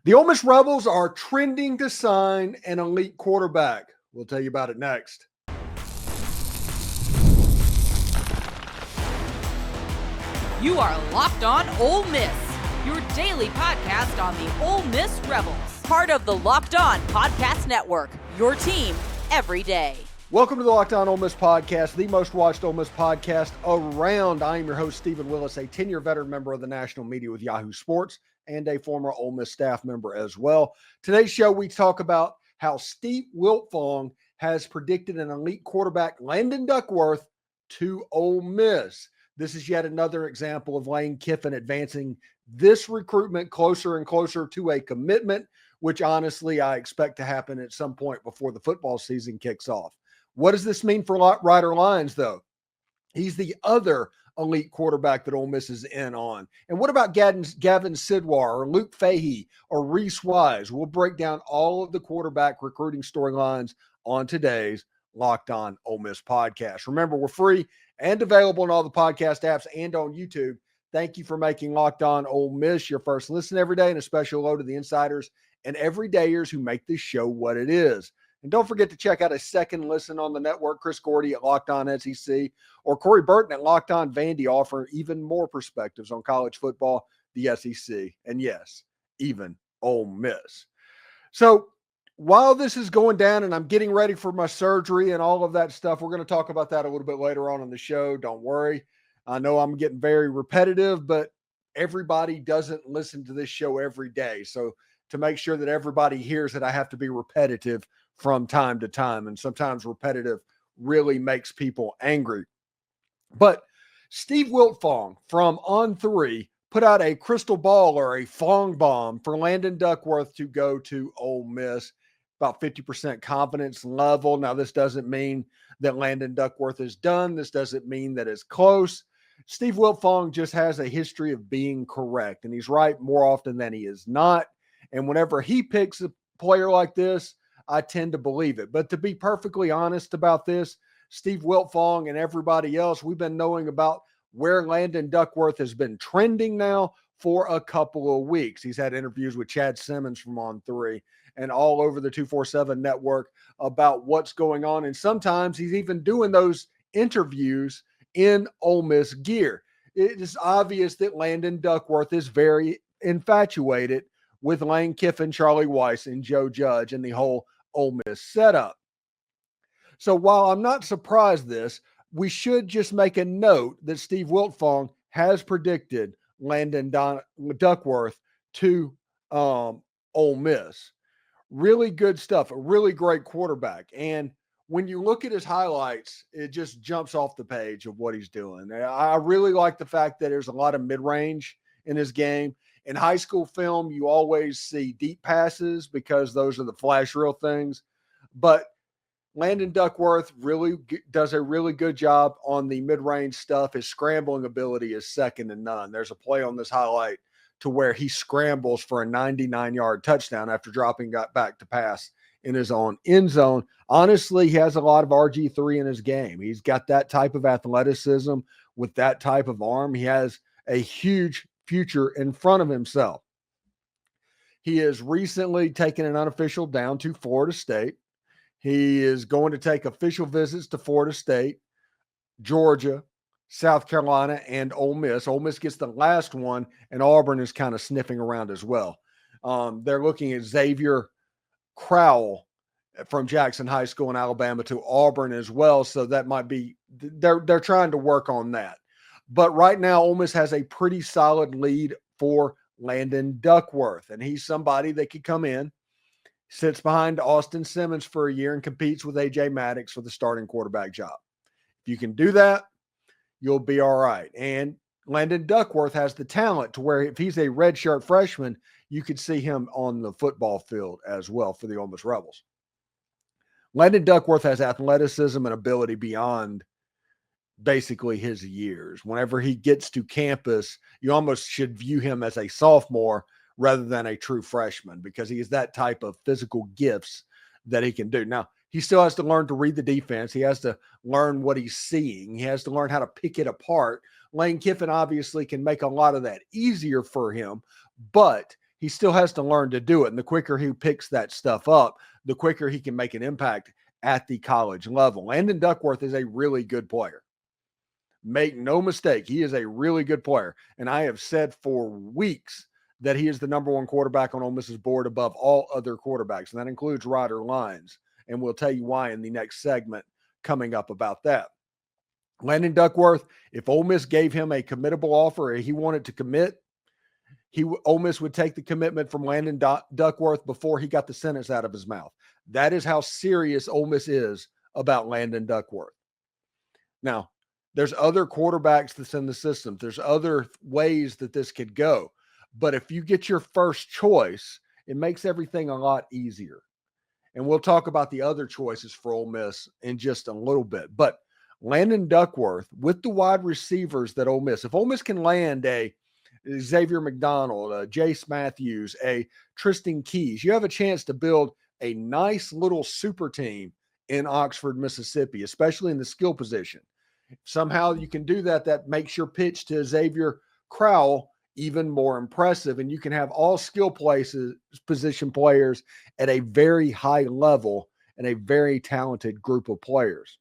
The Ole Miss Rebels are trending to sign an elite quarterback. We'll tell you about it next. You are Locked On Ole Miss, your daily podcast on the Ole Miss Rebels. Part of the Locked On Podcast Network, your team every day. Welcome to the Locked On Ole Miss podcast, the most watched Ole Miss podcast around. I am your host, Steven Willis, a 10-year veteran member of the national media with Yahoo Sports and a former Ole Miss staff member as well. Today's show, we talk about how Steve Wiltfong has predicted an elite quarterback, Landon Duckworth, to Ole Miss. This is yet another example of Lane Kiffin advancing this recruitment closer and closer to a commitment, which honestly I expect to happen at some point before the football season kicks off. What does this mean for Ryder Lyons, though? He's the other elite quarterback that Ole Miss is in on. And what about Gavin Sidwar or Luke Fahey or Reese Wise? We'll break down all of the quarterback recruiting storylines on today's Locked On Ole Miss podcast. Remember, we're free and available on all the podcast apps and on YouTube. Thank you for making Locked On Ole Miss your first listen every day, and a special hello to the insiders and everydayers who make this show what it is. And don't forget to check out a second listen on the network. Chris Gordy at Locked On SEC or Corey Burton at Locked On Vandy offer even more perspectives on college football, the SEC, and yes, even Ole Miss. So while this is going down and I'm getting ready for my surgery and all of that stuff, we're going to talk about that a little bit later on in the show. Don't worry. I know I'm getting very repetitive, but everybody doesn't listen to this show every day. So to make sure that everybody hears it, I have to be repetitive from time to time. And sometimes repetitive really makes people angry. But Steve Wiltfong from On3 put out a crystal ball or a Fong bomb for Landon Duckworth to go to Ole Miss, about 50% confidence level. Now, this doesn't mean that Landon Duckworth is done. This doesn't mean that it's close. Steve Wiltfong just has a history of being correct, and he's right more often than he is not. And whenever he picks a player like this, I tend to believe it. But to be perfectly honest about this, Steve Wiltfong and everybody else, we've been knowing about where Landon Duckworth has been trending now for a couple of weeks. He's had interviews with Chad Simmons from On3 and all over the 247 network about what's going on. And sometimes he's even doing those interviews in Ole Miss gear. It is obvious that Landon Duckworth is very infatuated with Lane Kiffin, Charlie Weiss, and Joe Judge and the whole Ole Miss setup. So while I'm not surprised we should just make a note that Steve Wiltfong has predicted Landon Duckworth to Ole Miss. Really good stuff, a really great quarterback. And when you look at his highlights, it just jumps off the page of what he's doing. I really like the fact that there's a lot of mid-range in his game. In high school film, you always see deep passes because those are the flash reel things. But Landon Duckworth really does a really good job on the mid-range stuff. His scrambling ability is second to none. There's a play on this highlight to where he scrambles for a 99-yard touchdown after dropping back to pass in his own end zone. Honestly, he has a lot of RG3 in his game. He's got that type of athleticism with that type of arm. He has a huge future in front of himself. He has recently taken an unofficial down to Florida State. He is going to take official visits to Florida State, Georgia, South Carolina, and Ole Miss. Ole Miss gets the last one, and Auburn is kind of sniffing around as well. They're looking at Xavier Crowell from Jackson High School in Alabama to Auburn as well. So that might be, they're trying to work on that. But right now, Ole Miss has a pretty solid lead for Landon Duckworth, and he's somebody that could come in, sits behind Austin Simmons for a year, and competes with A.J. Maddox for the starting quarterback job. If you can do that, you'll be all right. And Landon Duckworth has the talent to where if he's a redshirt freshman, you could see him on the football field as well for the Ole Miss Rebels. Landon Duckworth has athleticism and ability beyond basically his years. Whenever he gets to campus, you almost should view him as a sophomore rather than a true freshman because he has that type of physical gifts that he can do. Now, he still has to learn to read the defense. He has to learn what he's seeing. He has to learn how to pick it apart. Lane Kiffin obviously can make a lot of that easier for him, but he still has to learn to do it. And the quicker he picks that stuff up, the quicker he can make an impact at the college level. Landon Duckworth is a really good player. Make no mistake, he is a really good player. And I have said for weeks that he is the number one quarterback on Ole Miss's board above all other quarterbacks. And that includes Ryder Lyons. And we'll tell you why in the next segment coming up about that. Landon Duckworth, if Ole Miss gave him a committable offer or he wanted to commit, Ole Miss would take the commitment from Landon Duckworth before he got the sentence out of his mouth. That is how serious Ole Miss is about Landon Duckworth. Now, there's other quarterbacks that's in the system. There's other ways that this could go. But if you get your first choice, it makes everything a lot easier. And we'll talk about the other choices for Ole Miss in just a little bit. But Landon Duckworth, with the wide receivers that Ole Miss, if Ole Miss can land a Xavier McDonald, a Jace Matthews, a Tristan Keys, you have a chance to build a nice little super team in Oxford, Mississippi, especially in the skill position. If somehow you can do that, that makes your pitch to Xavier Crowell even more impressive, and you can have all skill position players at a very high level and a very talented group of players.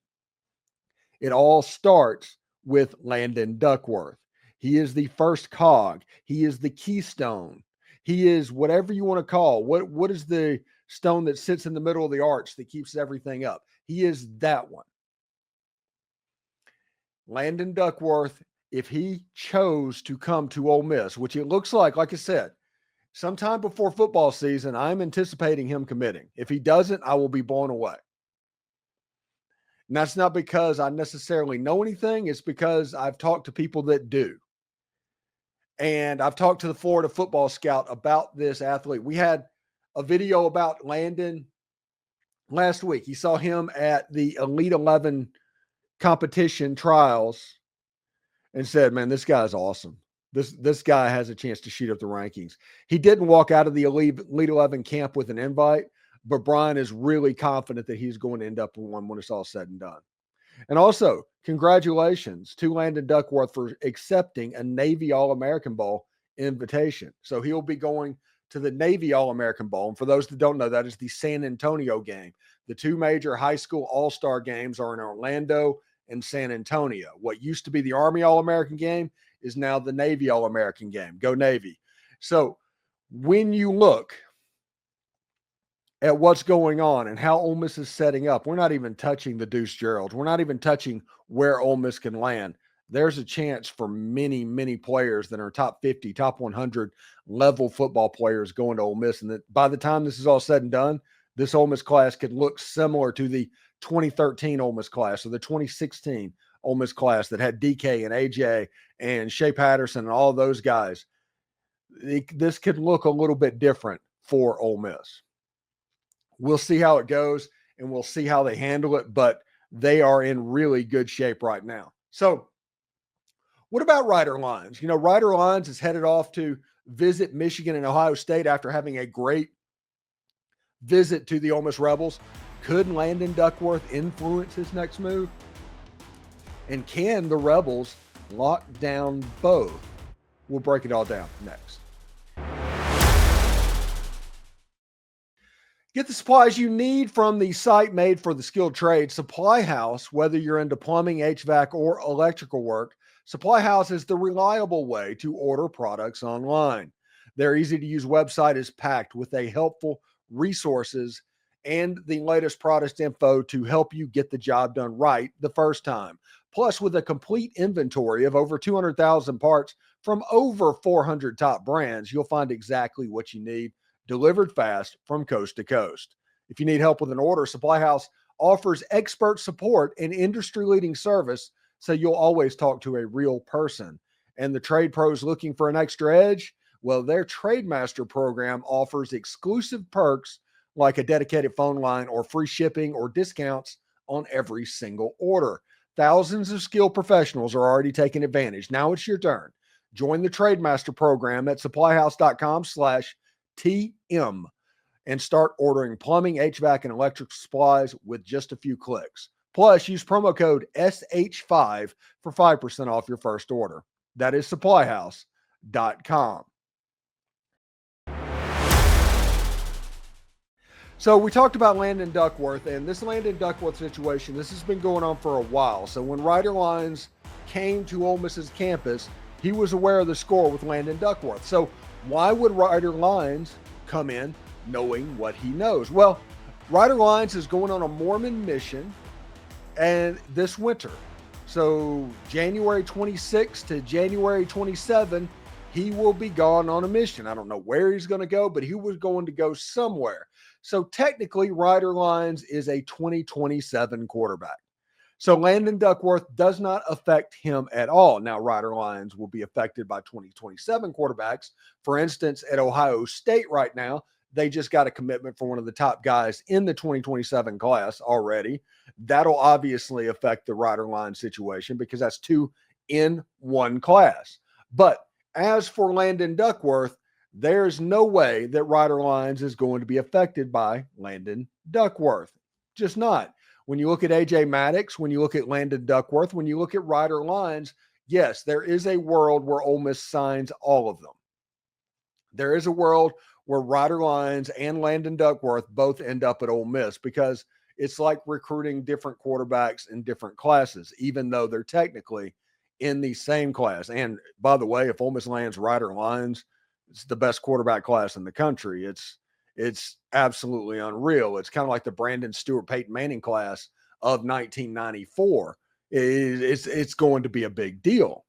It all starts with Landon Duckworth. He is the first cog. He is the keystone. He is whatever you want to call. What is the stone that sits in the middle of the arch that keeps everything up? He is that one. Landon Duckworth, if he chose to come to Ole Miss, which it looks like I said, sometime before football season, I'm anticipating him committing. If he doesn't, I will be blown away. And that's not because I necessarily know anything. It's because I've talked to people that do. And I've talked to the Florida football scout about this athlete. We had a video about Landon last week. He saw him at the Elite 11 competition trials and said, man, this guy's awesome. This guy has a chance to shoot up the rankings. He didn't walk out of the Elite 11 camp with an invite, but Brian is really confident that he's going to end up with one when it's all said and done. And also, congratulations to Landon Duckworth for accepting a Navy All-American Bowl invitation. So he'll be going to the Navy All-American Bowl. And for those that don't know, that is the San Antonio game. The two major high school all-star games are in Orlando and San Antonio. What used to be the Army All-American game is now the Navy All-American game. Go Navy. So when you look at what's going on and how Ole Miss is setting up, we're not even touching the Deuce Geralds. We're not even touching where Ole Miss can land. There's a chance for many, many players that are top 50, top 100 level football players going to Ole Miss. And that by the time this is all said and done, this Ole Miss class could look similar to the 2013 Ole Miss class or the 2016 Ole Miss class that had DK and AJ and Shea Patterson and all those guys. This could look a little bit different for Ole Miss. We'll see how it goes, and we'll see how they handle it, but they are in really good shape right now. So what about Ryder Lyons? You know, Ryder Lyons is headed off to visit Michigan and Ohio State after having a great visit to the Ole Miss Rebels. Could Landon Duckworth influence his next move? And can the Rebels lock down both? We'll break it all down next. Get the supplies you need from the site made for the skilled trade, Supply House. Whether you're into plumbing, HVAC, or electrical work, Supply House is the reliable way to order products online. Their easy-to-use website is packed with helpful resources and the latest product info to help you get the job done right the first time. Plus, with a complete inventory of over 200,000 parts from over 400 top brands, you'll find exactly what you need, delivered fast from coast to coast. If you need help with an order, Supply House offers expert support and industry-leading service, so you'll always talk to a real person. And the trade pros looking for an extra edge? Well, their TradeMaster program offers exclusive perks like a dedicated phone line or free shipping or discounts on every single order. Thousands of skilled professionals are already taking advantage. Now it's your turn. Join the TradeMaster program at supplyhouse.com/TM and start ordering plumbing, HVAC, and electric supplies with just a few clicks. Plus, use promo code SH5 for 5% off your first order. That is supplyhouse.com. So we talked about Landon Duckworth, and this Landon Duckworth situation, this has been going on for a while. So when Ryder Lyons came to Ole Miss's campus, he was aware of the score with Landon Duckworth. So why would Ryder Lyons come in knowing what he knows? Well, Ryder Lyons is going on a Mormon mission and this winter. So January 26 to January 27, he will be gone on a mission. I don't know where he's going to go, but he was going to go somewhere. So technically, Ryder Lyons is a 2027 quarterback. So Landon Duckworth does not affect him at all. Now, Ryder Lyons will be affected by 2027 quarterbacks. For instance, at Ohio State right now, they just got a commitment for one of the top guys in the 2027 class already. That'll obviously affect the Ryder Lyons situation because that's 2 in 1 class. But as for Landon Duckworth, there's no way that Ryder Lyons is going to be affected by Landon Duckworth. Just not. When you look at AJ Maddox, when you look at Landon Duckworth, when you look at Ryder Lyons, yes, there is a world where Ole Miss signs all of them. There is a world where Ryder Lyons and Landon Duckworth both end up at Ole Miss because it's like recruiting different quarterbacks in different classes, even though they're technically in the same class. And by the way, if Ole Miss lands Ryder Lyons, it's the best quarterback class in the country. It's absolutely unreal. It's kind of like the Brandon Stewart, Peyton Manning class of 1994. It's going to be a big deal.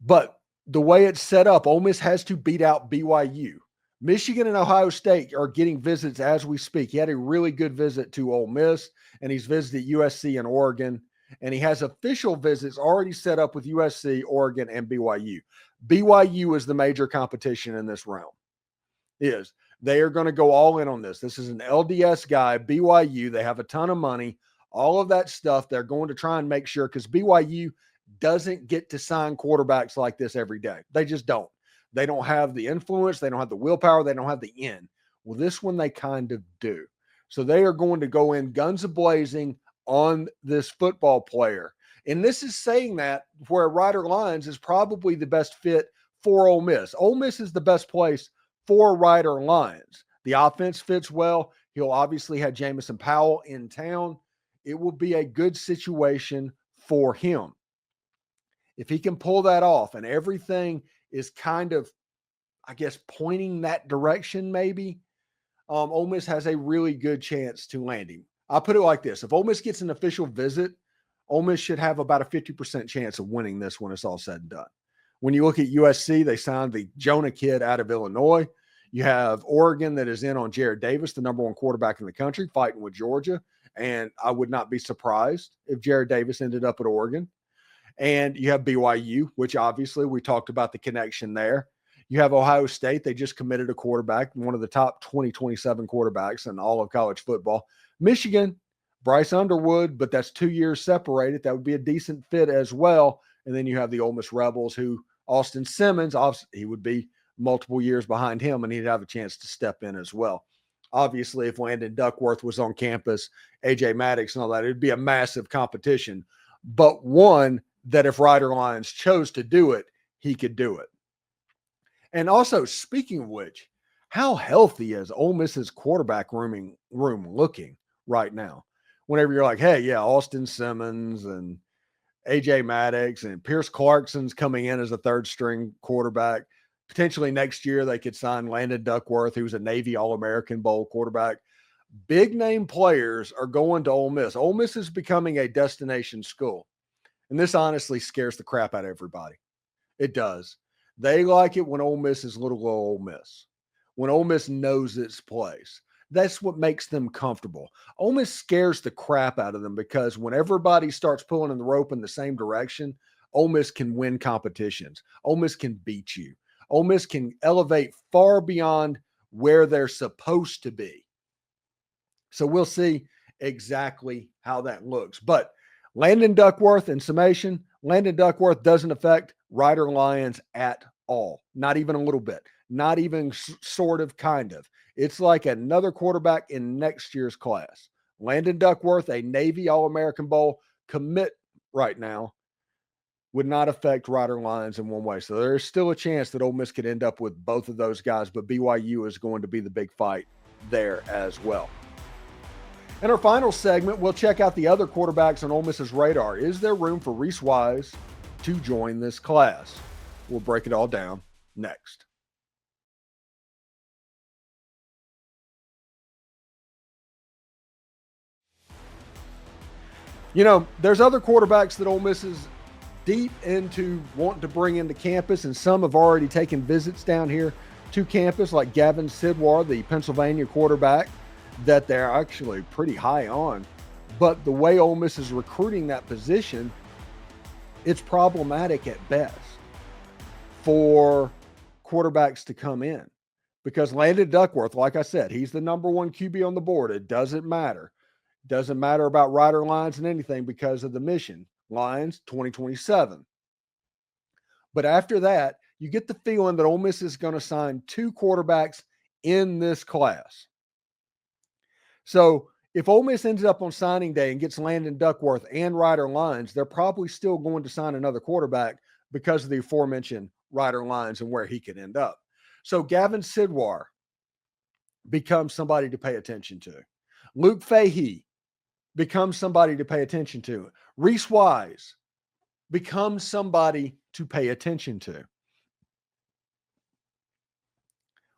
But the way it's set up, Ole Miss has to beat out BYU. Michigan and Ohio State are getting visits as we speak. He had a really good visit to Ole Miss, and he's visited USC and Oregon. And he has official visits already set up with USC, Oregon, and BYU. BYU is the major competition in this realm. They are going to go all in on this. This is an LDS guy, BYU. They have a ton of money, all of that stuff. They're going to try and make sure because BYU doesn't get to sign quarterbacks like this every day. They just don't. They don't have the influence. They don't have the willpower. They don't have the in. Well, this one they kind of do. So they are going to go in guns a-blazing on this football player. And this is saying that where Ryder Lyons is probably the best fit for Ole Miss. Ole Miss is the best place for Ryder Lyons. The offense fits well. He'll obviously have Jamison Powell in town. It will be a good situation for him. If he can pull that off and everything is kind of, I guess, pointing that direction maybe, Ole Miss has a really good chance to land him. I'll put it like this. If Ole Miss gets an official visit, Ole Miss should have about a 50% chance of winning this when it's all said and done. When you look at USC, they signed the Jonah kid out of Illinois. You have Oregon that is in on Jared Davis, the number 1 quarterback in the country, fighting with Georgia. And I would not be surprised if Jared Davis ended up at Oregon. And you have BYU, which obviously we talked about the connection there. You have Ohio State. They just committed a quarterback, one of the top 2027 quarterbacks in all of college football. Michigan, Bryce Underwood, but that's 2 years separated. That would be a decent fit as well. And then you have the Ole Miss Rebels, who Austin Simmons, he would be multiple years behind him, and he'd have a chance to step in as well. Obviously, if Landon Duckworth was on campus, AJ Maddox and all that, it'd be a massive competition. But one that if Ryder Lyons chose to do it, he could do it. And also, speaking of which, how healthy is Ole Miss's quarterback room looking right now? Whenever you're like, hey, yeah, Austin Simmons and AJ Maddox and Pierce Clarkson's coming in as a 3rd-string quarterback. Potentially next year they could sign Landon Duckworth, who's a Navy All-American Bowl quarterback. Big name players are going to Ole Miss. Ole Miss is becoming a destination school. And this honestly scares the crap out of everybody. It does. They like it when Ole Miss is little Ole Miss. When Ole Miss knows its place. That's what makes them comfortable. Ole Miss scares the crap out of them because when everybody starts pulling in the rope in the same direction, Ole Miss can win competitions. Ole Miss can beat you. Ole Miss can elevate far beyond where they're supposed to be. So we'll see exactly how that looks. But Landon Duckworth, in summation, Landon Duckworth doesn't affect Ryder Lyons at all. Not even a little bit. Not even sort of, kind of. It's like another quarterback in next year's class. Landon Duckworth, a Navy All-American Bowl commit right now, would not affect Ryder Lyons in one way. So there's still a chance that Ole Miss could end up with both of those guys, but BYU is going to be the big fight there as well. In our final segment, we'll check out the other quarterbacks on Ole Miss's radar. Is there room for Reese Wise to join this class? We'll break it all down next. You know, there's other quarterbacks that Ole Miss is deep into wanting to bring into campus, and some have already taken visits down here to campus, like Gavin Sidwar, the Pennsylvania quarterback, that they're actually pretty high on. But the way Ole Miss is recruiting that position, it's problematic at best for quarterbacks to come in, because Landon Duckworth, like I said, he's the number one QB on the board. It doesn't matter. Doesn't matter about Ryder Lyons and anything because of the mission. Lyons, 2027. But after that, you get the feeling that Ole Miss is going to sign 2 quarterbacks in this class. So if Ole Miss ends up on signing day and gets Landon Duckworth and Ryder Lyons, they're probably still going to sign another quarterback because of the aforementioned Ryder Lyons and where he could end up. So Gavin Sidwar becomes somebody to pay attention to. Luke Fahey becomes somebody to pay attention to. Reese Wise becomes somebody to pay attention to.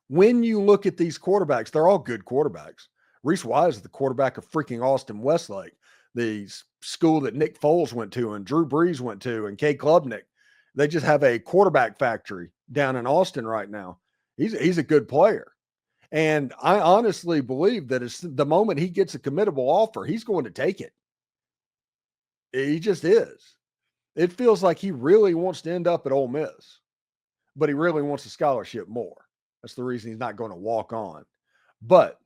When you look at these quarterbacks, they're all good quarterbacks. Reese Wise is the quarterback of freaking Austin Westlake, the school that Nick Foles went to and Drew Brees went to and Kay Klubnik. They just have a quarterback factory down in Austin right now. He's a good player. And I honestly believe that it's the moment he gets a committable offer, he's going to take it. He just is. It feels like he really wants to end up at Ole Miss, but he really wants a scholarship more. That's the reason he's not going to walk on. But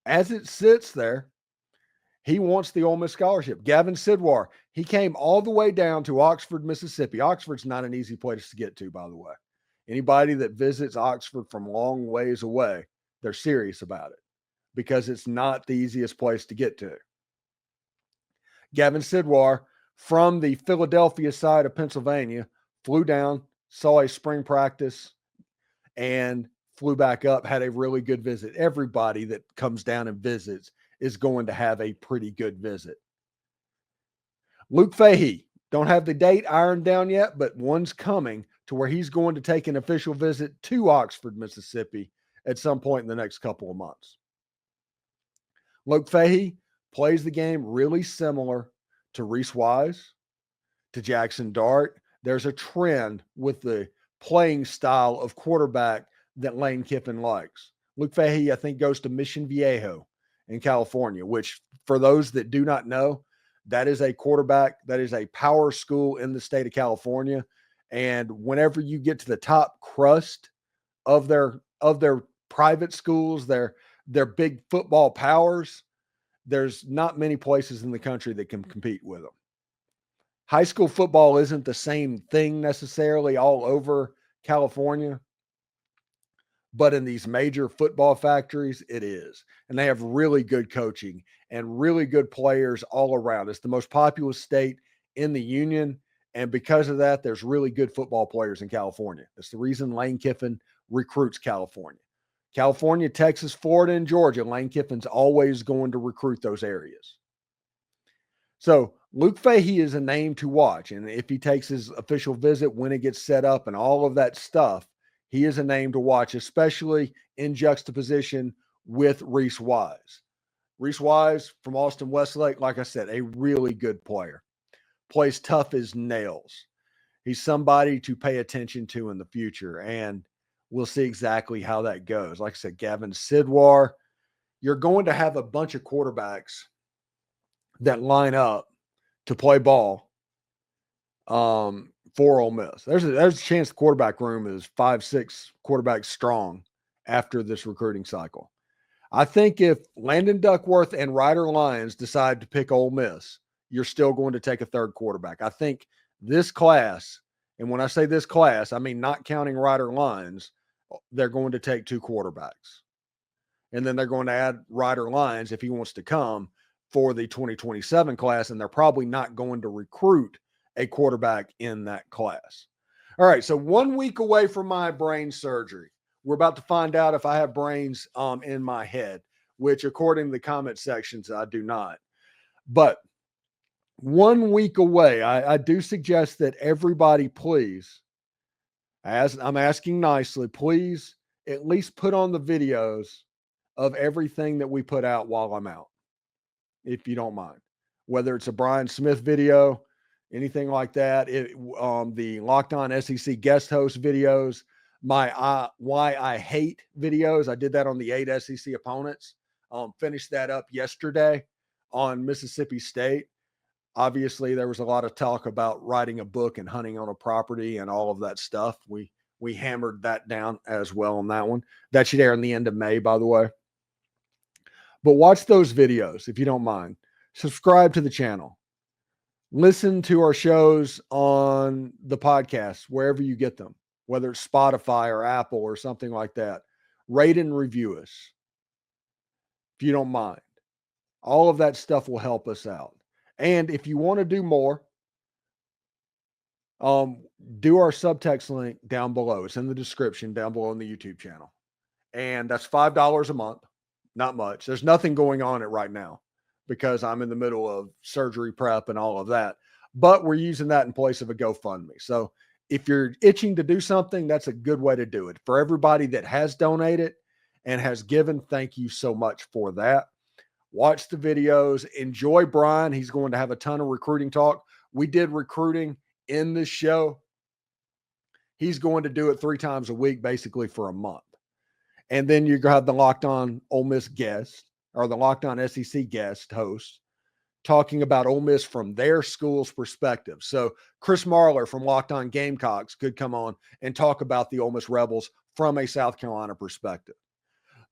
as it sits there, he wants the Ole Miss scholarship. Gavin Sidwar, he came all the way down to Oxford, Mississippi. Oxford's not an easy place to get to, by the way. Anybody that visits Oxford from long ways away, they're serious about it because it's not the easiest place to get to. Gavin Sidwar, from the Philadelphia side of Pennsylvania, flew down, saw a spring practice, and flew back up, had a really good visit. Everybody that comes down and visits is going to have a pretty good visit. Luke Fahey, don't have the date ironed down yet, but one's coming to where he's going to take an official visit to Oxford, Mississippi at some point in the next couple of months. Luke Fahey plays the game really similar to Reese Wise, to Jackson Dart. There's a trend with the playing style of quarterback that Lane Kiffin likes. Luke Fahey, I think, goes to Mission Viejo in California, which for those that do not know, that is a quarterback, that is a power school in the state of California. And whenever you get to the top crust of their private schools, their big football powers, there's not many places in the country that can compete with them. High school football isn't the same thing necessarily all over California, but in these major football factories, it is. And they have really good coaching and really good players all around. It's the most populous state in the union. And because of that, there's really good football players in California. That's the reason Lane Kiffin recruits California. California, Texas, Florida, and Georgia, Lane Kiffin's always going to recruit those areas. So Luke Fahey is a name to watch. And if he takes his official visit, when it gets set up and all of that stuff, he is a name to watch, especially in juxtaposition with Reese Wise. Reese Wise from Austin Westlake, like I said, a really good player. Plays tough as nails. He's somebody to pay attention to in the future, and we'll see exactly how that goes. Like I said, Gavin Sidwar, you're going to have a bunch of quarterbacks that line up to play ball for Ole Miss. There's a chance the quarterback room is 5-6 quarterbacks strong after this recruiting cycle. I think if Landon Duckworth and Ryder Lyons decide to pick Ole Miss, you're still going to take a third quarterback. I think this class, and when I say this class, I mean not counting Ryder Lyons, they're going to take 2 quarterbacks. And then they're going to add Ryder Lyons if he wants to come for the 2027 class, and they're probably not going to recruit a quarterback in that class. All right, so 1 week away from my brain surgery. We're about to find out if I have brains in my head. which according to the comment sections, I do not. But 1 week away, I do suggest that everybody please, as I'm asking nicely, please at least put on the videos of everything that we put out while I'm out, if you don't mind. Whether it's a Brian Smith video, anything like that, the Locked On SEC guest host videos, my Why I Hate videos. I did that on the 8 SEC opponents. Finished that up yesterday on Mississippi State. Obviously, there was a lot of talk about writing a book and hunting on a property and all of that stuff. We hammered that down as well on that one. That should air in the end of May, by the way. But watch those videos if you don't mind. Subscribe to the channel. Listen to our shows on the podcast, wherever you get them, whether it's Spotify or Apple or something like that. Rate and review us if you don't mind. All of that stuff will help us out. And if you want to do more, do our subtext link down below. It's in the description down below in the YouTube channel. And that's $5 a month. Not much. There's nothing going on it right now because I'm in the middle of surgery prep and all of that. But we're using that in place of a GoFundMe. So if you're itching to do something, that's a good way to do it. For everybody that has donated and has given, thank you so much for that. Watch the videos. Enjoy Brian. He's going to have a ton of recruiting talk. We did recruiting in this show. He's going to do it 3 times a week, basically for a month. And then you're going to have the Locked On Ole Miss guest or the Locked On SEC guest host talking about Ole Miss from their school's perspective. So Chris Marler from Locked On Gamecocks could come on and talk about the Ole Miss Rebels from a South Carolina perspective.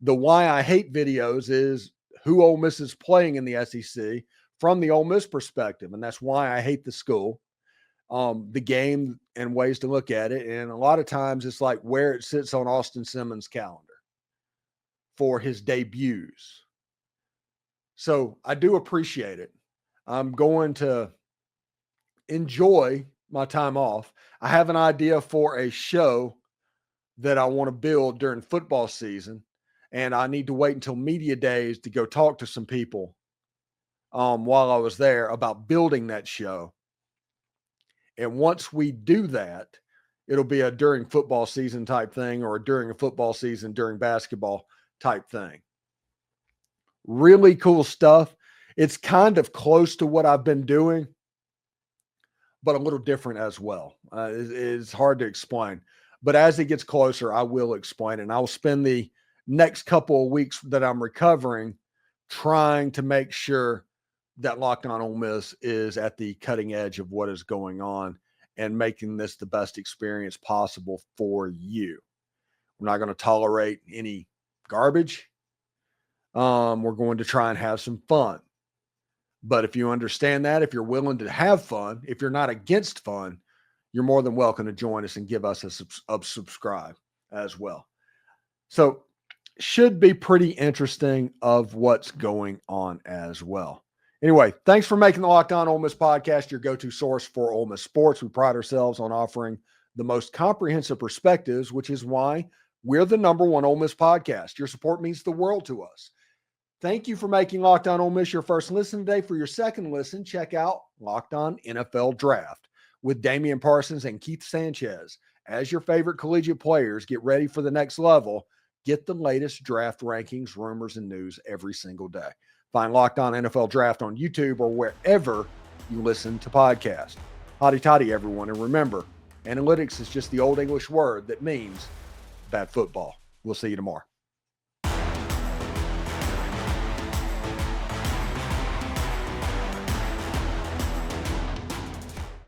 The Why I Hate videos is who Ole Miss is playing in the SEC from the Ole Miss perspective. And that's why I hate the school, the game and ways to look at it. And a lot of times it's like where it sits on Austin Simmons' calendar for his debuts. So I do appreciate it. I'm going to enjoy my time off. I have an idea for a show that I want to build during football season. And I need to wait until media days to go talk to some people while I was there about building that show. And once we do that, it'll be a during football season type thing or during a football season, during basketball type thing. Really cool stuff. It's kind of close to what I've been doing, but a little different as well. It's hard to explain. But as it gets closer, I will explain it. And I'll spend the next couple of weeks that I'm recovering trying to make sure that Locked On Ole Miss is at the cutting edge of what is going on and making this the best experience possible for you. We're not going to tolerate any garbage. We're going to try and have some fun. But if you understand that, if you're willing to have fun, if you're not against fun, you're more than welcome to join us and give us a subscribe as well. So should be pretty interesting of what's going on as well. Anyway, thanks for making the Locked On Ole Miss podcast your go-to source for Ole Miss sports. We pride ourselves on offering the most comprehensive perspectives, which is why we're the #1 Ole Miss podcast. Your support means the world to us. Thank you for making Locked On Ole Miss your first listen today. For your second listen, check out Locked On NFL Draft with Damian Parsons and Keith Sanchez. As your favorite collegiate players get ready for the next level, get the latest draft rankings, rumors, and news every single day. Find Locked On NFL Draft on YouTube or wherever you listen to podcasts. Hotty toddy, everyone. And remember, analytics is just the old English word that means bad football. We'll see you tomorrow.